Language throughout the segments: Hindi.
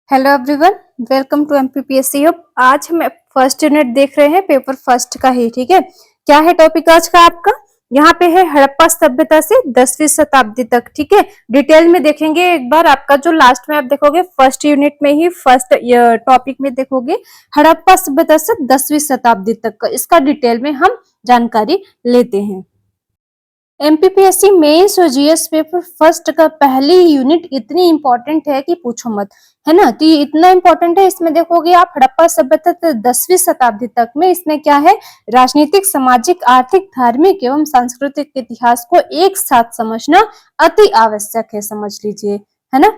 Hello everyone, welcome to MPPSC hub. आज हम फर्स्ट यूनिट देख रहे हैं, पेपर फर्स्ट का ही। ठीक है, क्या है टॉपिक आज का आपका? यहाँ पे है हड़प्पा सभ्यता से 10वीं शताब्दी तक। ठीक है, डिटेल में देखेंगे एक बार। आपका जो लास्ट में आप देखोगे फर्स्ट यूनिट में ही फर्स्ट टॉपिक में देखोगे हड़प्पा सभ्यता से 10वीं शताब्दी तक का, इसका डिटेल में हम जानकारी लेते हैं। एमपीपीएससी मेंस और जीएस पेपर फर्स्ट का पहली यूनिट इतनी इंपॉर्टेंट है कि पूछो मत, है ना। तो ये इतना इंपॉर्टेंट है, इसमें देखोगे आप हड़प्पा सभ्यता 10वीं शताब्दी तक में इसमें क्या है, राजनीतिक, सामाजिक, आर्थिक, धार्मिक एवं सांस्कृतिक इतिहास को एक साथ समझना अति आवश्यक है, समझ लीजिए, है ना।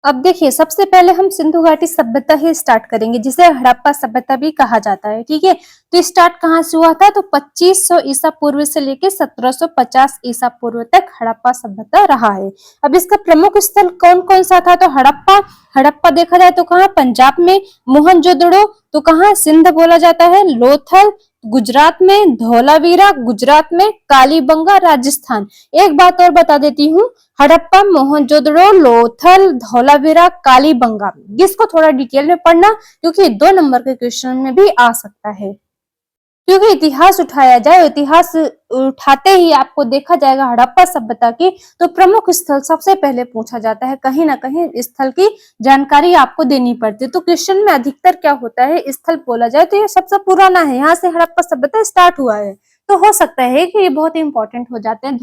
अब देखिए, सबसे पहले हम सिंधु घाटी सभ्यता ही स्टार्ट करेंगे, जिसे हड़प्पा सभ्यता भी कहा जाता है। ठीक है, तो स्टार्ट कहाँ से हुआ था? तो 2500 ईसा पूर्व से लेके 1750 ईसा पूर्व तक हड़प्पा सभ्यता रहा है। अब इसका प्रमुख स्थल कौन कौन सा था? तो हड़प्पा हड़प्पा देखा जाए तो कहाँ? पंजाब में। मोहनजोदड़ो तो कहाँ? सिंध बोला जाता है। लोथल गुजरात में। धौलावीरा गुजरात में। कालीबंगा राजस्थान। एक बात और बता देती हूँ, हड़प्पा, मोहनजोदड़ो, लोथल, धौलावीरा, कालीबंगा, इसको थोड़ा डिटेल में पढ़ना, क्योंकि 2 नंबर के क्वेश्चन में भी आ सकता है। क्योंकि इतिहास उठाया जाए, इतिहास उठाते ही आपको देखा जाएगा हड़प्पा सभ्यता की तो प्रमुख स्थल सबसे पहले पूछा जाता है। कहीं ना कहीं स्थल की जानकारी आपको देनी पड़ती है। तो क्वेश्चन में अधिकतर क्या होता है, स्थल बोला जाए तो ये सबसे पुराना है, यहाँ से हड़प्पा सभ्यता स्टार्ट हुआ है। तो हो सकता है कि ये बहुत इंपॉर्टेंट हो जाते हैं,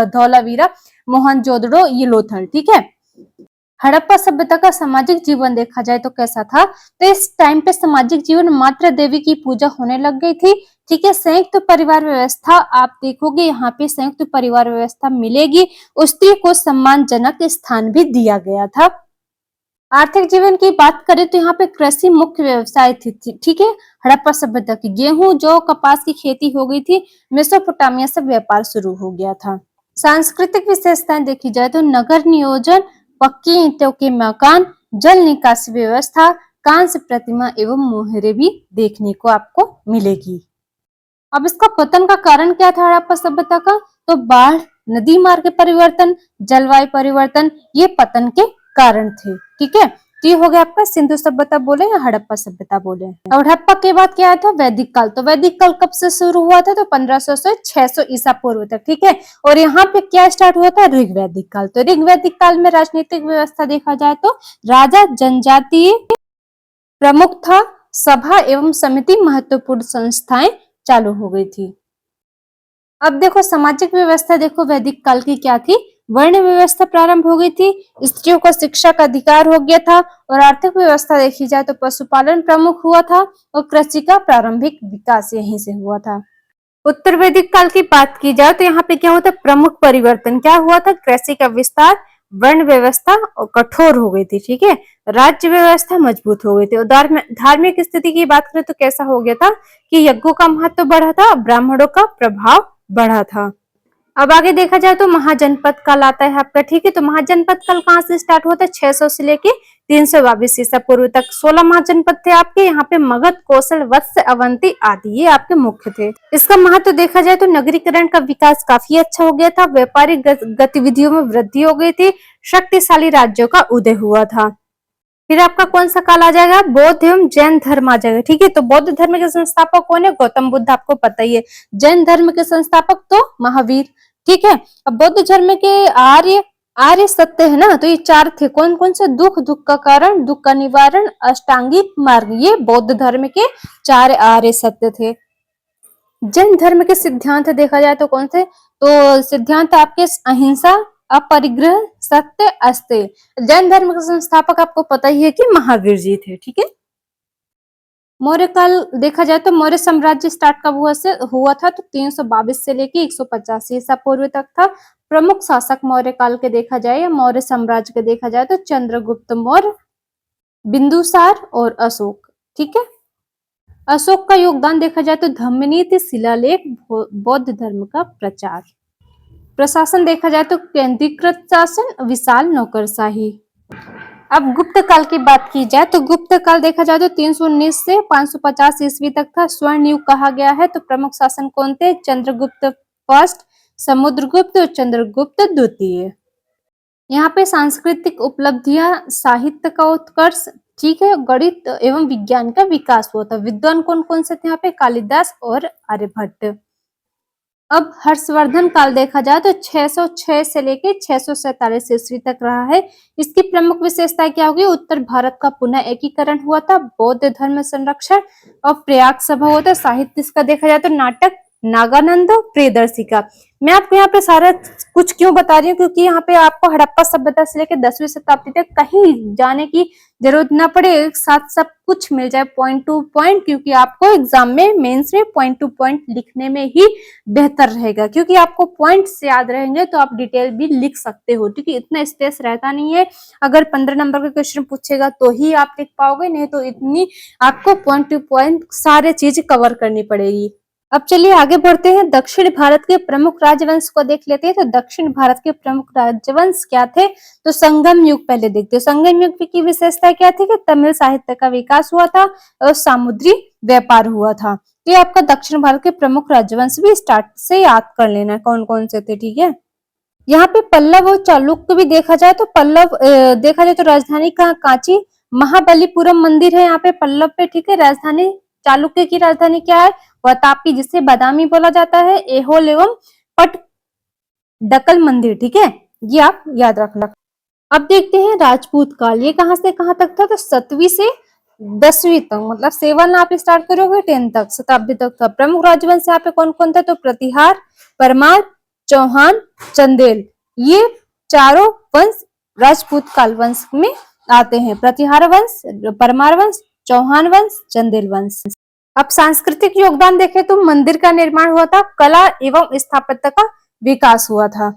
धौलावीरा, मोहनजोदड़ो, ये लोथल। ठीक है, हड़प्पा सभ्यता का सामाजिक जीवन देखा जाए तो कैसा था? तो इस टाइम पे सामाजिक जीवन मात्र देवी की पूजा होने लग गई थी। ठीक है, संयुक्त परिवार व्यवस्था आप देखोगे, यहाँ पे संयुक्त परिवार व्यवस्था मिलेगी। स्त्री को सम्मानजनक स्थान भी दिया गया था। आर्थिक जीवन की बात करें तो यहाँ पे कृषि मुख्य व्यवसाय थी। ठीक है, हड़प्पा सभ्यता की गेहूं, जौ, कपास की खेती हो गई थी। मेसोपोटामिया से व्यापार शुरू हो गया था। सांस्कृतिक विशेषताएं देखी जाए तो नगर नियोजन, पक्की ईंटों के मकान, जल निकासी व्यवस्था, कांस्य प्रतिमा एवं मोहरे भी देखने को आपको मिलेगी। अब इसका पतन का कारण क्या था हड़प्पा सभ्यता का? तो बाढ़, नदी मार्ग परिवर्तन, जलवायु परिवर्तन, ये पतन के कारण थे। ठीक है, तो ये हो गया आपका सिंधु सभ्यता बोले या हड़प्पा सभ्यता बोले। और हड़प्पा के बाद क्या आया था? वैदिक काल। तो वैदिक काल कब से शुरू हुआ था? तो 1500 से 600 ईसा पूर्व तक। ठीक है, और यहाँ पे क्या स्टार्ट हुआ था? ऋग्वैदिक काल। तो ऋग्वैदिक काल में राजनीतिक व्यवस्था देखा जाए तो राजा जनजातीय प्रमुख था। सभा एवं समिति महत्वपूर्ण संस्थाएं चालू हो गई थी। अब देखो सामाजिक व्यवस्था, देखो वैदिक काल की क्या थी? वर्ण व्यवस्था प्रारंभ हो गई थी। स्त्रियों को शिक्षा का अधिकार हो गया था। और आर्थिक व्यवस्था देखी जाए तो पशुपालन प्रमुख हुआ था और कृषि का प्रारंभिक विकास यहीं से हुआ था। उत्तर वैदिक काल की बात की जाए तो यहाँ पे क्या होता है? प्रमुख परिवर्तन क्या हुआ था? कृषि का विस्तार, वर्ण व्यवस्था और कठोर हो गई थी। ठीक है, राज्य व्यवस्था मजबूत हो गई थी। और धार्मिक स्थिति की बात करें तो कैसा हो गया था कि यज्ञों का महत्व बढ़ा था, ब्राह्मणों का प्रभाव बढ़ा था। अब आगे देखा जाए तो महाजनपद काल आता है आपका। ठीक है, तो महाजनपद काल कहाँ से स्टार्ट होता है? 600 से लेके 322 ईसा पूर्व तक 16 महाजनपद थे आपके। यहाँ पे मगध, कौशल, वत्स, अवंती आदि ये आपके मुख्य थे। इसका महत्व देखा जाए तो नगरीकरण का विकास काफी अच्छा हो गया था। व्यापारिक गतिविधियों में वृद्धि हो गई थी। शक्तिशाली राज्यों का उदय हुआ था। फिर आपका कौन सा काल आ जाएगा? बौद्ध एवं जैन धर्म आ जाएगा। ठीक है, तो बौद्ध धर्म के संस्थापक कौन है? गौतम बुद्ध, आपको पता ही है। जैन धर्म के संस्थापक तो महावीर। ठीक है, अब बौद्ध धर्म के आर्य आर्य सत्य है ना, तो ये 4 थे। कौन कौन से? दुख, दुख का कारण, दुख का निवारण, अष्टांगिक मार्ग, ये बौद्ध धर्म के 4 आर्य सत्य थे। जैन धर्म के सिद्धांत देखा जाए तो कौन से? तो सिद्धांत आपके अहिंसा, अपरिग्रह, सत्य, अस्तेय। जैन धर्म के संस्थापक आपको पता ही है कि महावीर जी थे। ठीक है, मौर्य काल देखा जाए तो मौर्य साम्राज्य स्टार्ट कब हुआ था? तो 322 से लेके 185 ईसा पूर्व तक था। प्रमुख शासक मौर्य काल के देखा जाए या मौर्य साम्राज्य के देखा जाए तो चंद्रगुप्त मौर्य, बिंदुसार और अशोक। ठीक है, अशोक का योगदान देखा जाए तो धम्मनीति, शिलालेख, बौद्ध धर्म का प्रचार। प्रशासन देखा जाए तो केंद्रीकृत शासन, विशाल नौकरशाही। अब गुप्त काल की बात की जाए तो गुप्त काल देखा जाए तो 319 से 550 ईस्वी तक था। स्वर्ण युग कहा गया है। तो प्रमुख शासन कौन थे? चंद्रगुप्त फर्स्ट, समुद्रगुप्त और चंद्रगुप्त द्वितीय। यहाँ पे सांस्कृतिक उपलब्धियां, साहित्य का उत्कर्ष, ठीक है, गणित एवं विज्ञान का विकास हुआ था। विद्वान कौन कौन से थे यहाँ पे? कालिदास और आर्यभट्ट। अब हर्षवर्धन काल देखा जाए तो 606 से लेके 647 ईस्वी तक रहा है। इसकी प्रमुख विशेषता क्या होगी? उत्तर भारत का पुनः एकीकरण हुआ था, बौद्ध धर्म संरक्षण और प्रयाग सभा हुआ था। साहित्य इसका देखा जाए तो नाटक, नागानंद, प्रियदर्शिका। मैं आपको यहाँ पे सारा कुछ क्यों बता रही हूँ, क्योंकि यहाँ पे आपको हड़प्पा सभ्यता से लेकर 10वीं शताब्दी तक कहीं जाने की जरूरत ना पड़े, एक साथ सब कुछ मिल जाए पॉइंट टू पॉइंट, क्योंकि आपको एग्जाम में मेंस में पॉइंट टू पॉइंट लिखने में ही बेहतर रहेगा, क्योंकि आपको पॉइंट्स याद रहेंगे तो आप डिटेल भी लिख सकते हो, क्योंकि इतना स्पेस रहता नहीं है। अगर 15 नंबर का क्वेश्चन पूछेगा तो ही आप लिख पाओगे, नहीं तो इतनी आपको पॉइंट टू पॉइंट सारे चीज कवर करनी पड़ेगी। अब चलिए आगे बढ़ते हैं, दक्षिण भारत के प्रमुख राजवंश को देख लेते हैं। तो दक्षिण भारत के प्रमुख राजवंश क्या थे? तो संगम युग पहले देखते हैं। संगम युग की विशेषता क्या थी? कि तमिल साहित्य का विकास हुआ था और समुद्री व्यापार हुआ था। तो ये आपका दक्षिण भारत के प्रमुख राजवंश भी स्टार्ट से याद कर लेना कौन कौन से थे, ठीक है। यहाँ पे पल्लव और चालुक्य भी देखा जाए तो पल्लव देखा जाए तो राजधानी का कांची, महाबलीपुरम मंदिर है यहाँ पे पल्लव पे, ठीक है। राजधानी चालुक्य की राजधानी क्या है? वातापी, जिसे बादामी बोला जाता है। एहोल एवं पटडकल मंदिर, ठीक है, ये आप याद रखना। अब देखते हैं राजपूत काल, ये कहां से कहां तक था? तो 7वीं से 10वीं तक, मतलब 7 आप स्टार्ट करोगे 10 तक, शताब्दी तक था। प्रमुख राजवंश यहाँ पे कौन कौन था? तो प्रतिहार, परमार, चौहान, चंदेल, ये चारों वंश राजपूत काल वंश में आते हैं। प्रतिहार वंश, परमार वंश, चौहान वंश, चंदेल वंश। अब सांस्कृतिक योगदान देखें तो मंदिर का निर्माण हुआ था, कला एवं स्थापत्य का विकास हुआ था।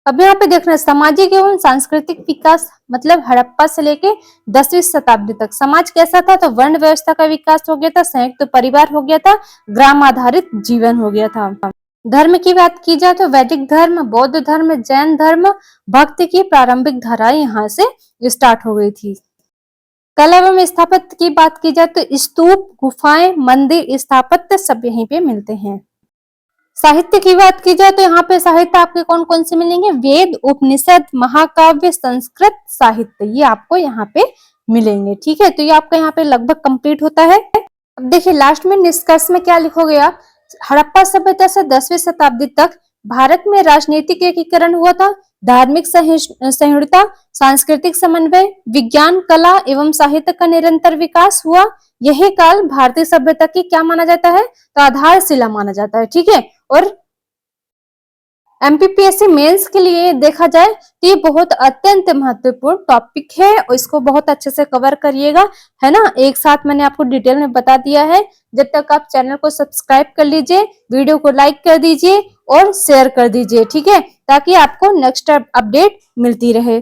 अब यहाँ पे देखना सामाजिक एवं सांस्कृतिक विकास, मतलब हड़प्पा से लेके 10वीं शताब्दी तक समाज कैसा था? तो वर्ण व्यवस्था का विकास हो गया था, संयुक्त परिवार हो गया था, ग्राम आधारित जीवन हो गया था। धर्म की बात की जाए तो वैदिक धर्म, बौद्ध धर्म, जैन धर्म, भक्ति की प्रारंभिक धाराएं यहाँ से स्टार्ट हो गई थी। कला एवं स्थापत्य की बात की जाए तो स्तूप, गुफाएं, मंदिर, स्थापत्य सब यहीं पे मिलते हैं। साहित्य की बात की जाए तो यहाँ पे साहित्य आपके कौन कौन से मिलेंगे? वेद, उपनिषद, महाकाव्य, संस्कृत साहित्य, ये आपको यहाँ पे मिलेंगे, ठीक है। तो ये आपका यहाँ पे लगभग कंप्लीट होता है। अब देखिए लास्ट में निष्कर्ष में क्या लिखोगे आप? हड़प्पा सभ्यता से 10वीं शताब्दी तक भारत में राजनीतिक एकीकरण हुआ था, धार्मिक सहिष्णुता, सांस्कृतिक समन्वय, विज्ञान, कला एवं साहित्य का निरंतर विकास हुआ। यही काल भारतीय सभ्यता की क्या माना जाता है? तो आधारशिला माना जाता है, ठीक है। और एमपीपीएससी मेंस के लिए देखा जाए तो ये बहुत अत्यंत महत्वपूर्ण टॉपिक है और इसको बहुत अच्छे से कवर करिएगा, है ना। एक साथ मैंने आपको डिटेल में बता दिया है। जब तक आप चैनल को सब्सक्राइब कर लीजिए, वीडियो को लाइक कर दीजिए और शेयर कर दीजिए, ठीक है, ताकि आपको नेक्स्ट अपडेट मिलती रहे।